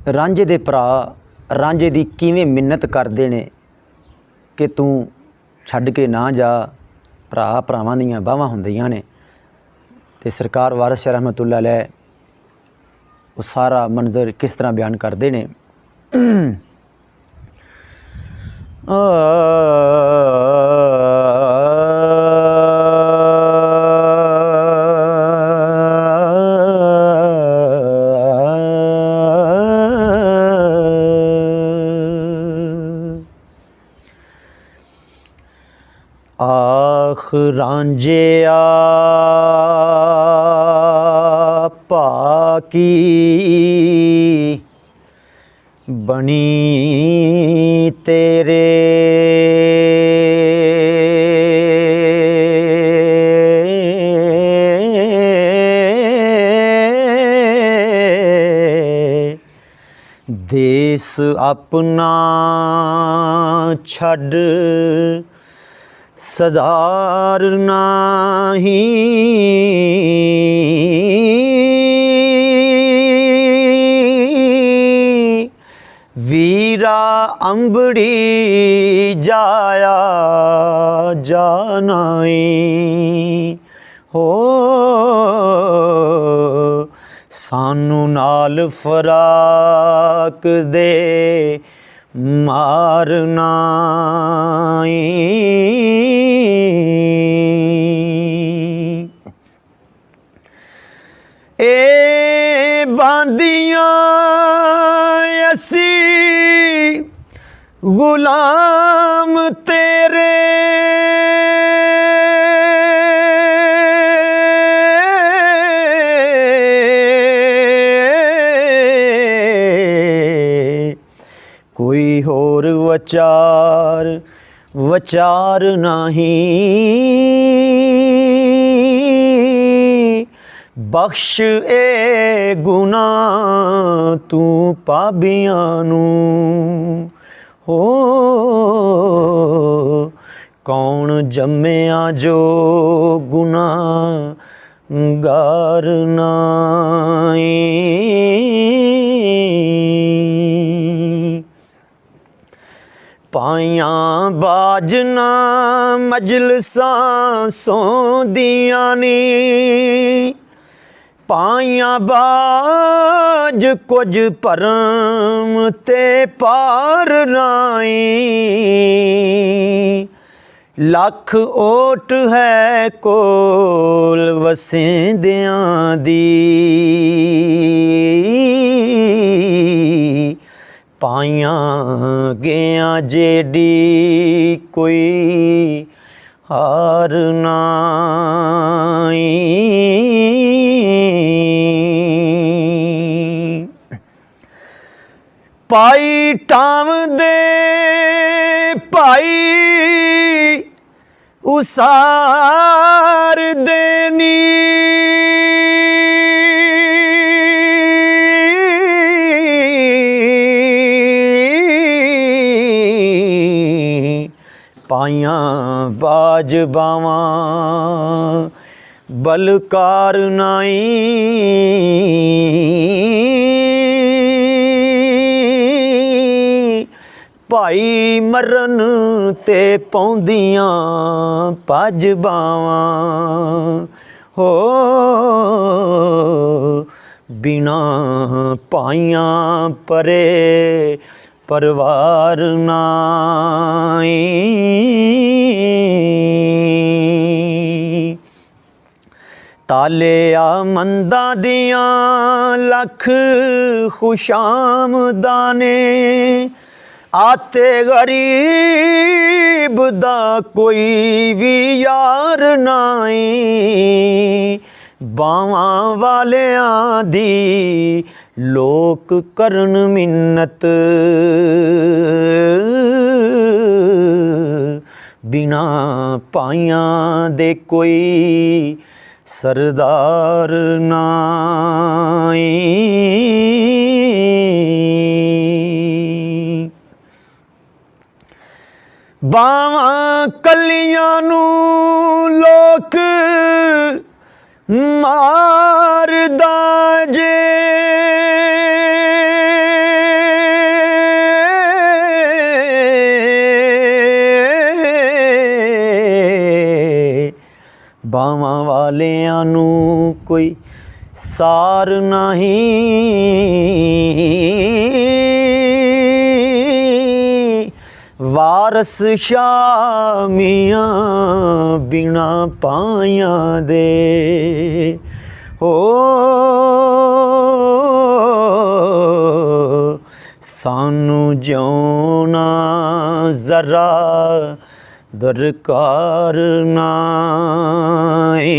रांझे दे भरा रांझे दी किवें मिन्नत करदे ने कि तू छड्ड के ना जा। भरा भरावां दियां बाहां हुंदियां ने ते सरकार वारिस शाह रहमतुल्लाह अलैह वो सारा मंजर किस तरह बयान करते ने। आख रांझिया पाकी बनी तेरे देश अपना छड़ सदार नाही वीरा अंबड़ी जाया जानाई हो सानू नाल फराक दे मारना ए बांदियां असी गुलाम तेरे कोई होर वचार नहीं बख्श ए गुनाह तू पाबियां नू हो कौन जम्मिया जो गुनाहगार नाई। पाइयां बाजना मजलसां सोंदियां नी पाइयां बाज कुछ परम ते पार नाई लख ओट है कोल वसेंदियां दी पाइयां गया जेडी कोई हार नाई। पाई टाम दे पाई उसार देनी पाइयां बाज बावां बलकार नाई भाई मरन ते पौंदियां पज बावां हो बिना पाइयां परे परवार नाई। तालिया मंदा दियां लख खुशामदाने आते गरीब दा कोई भी यार नाई बावां वालियां दी लोक करन मिन्नत बिना पाइयां दे कोई सरदार नाई। बावां कलियां नू लोक मारदा जे ਬਾਵਾਂ ਵਾਲਿਆਂ ਨੂੰ ਕੋਈ ਸਾਰ ਨਹੀਂ, ਵਾਰਸ ਸ਼ਾਮੀਆਂ ਬਿਨਾ ਪਾਇਆਂ ਦੇ ਹੋ। ਸਾਨੂੰ ਜਿਉਣਾ ਜ਼ਰਾ ਦਰਕਾਰ ਨਹੀਂ,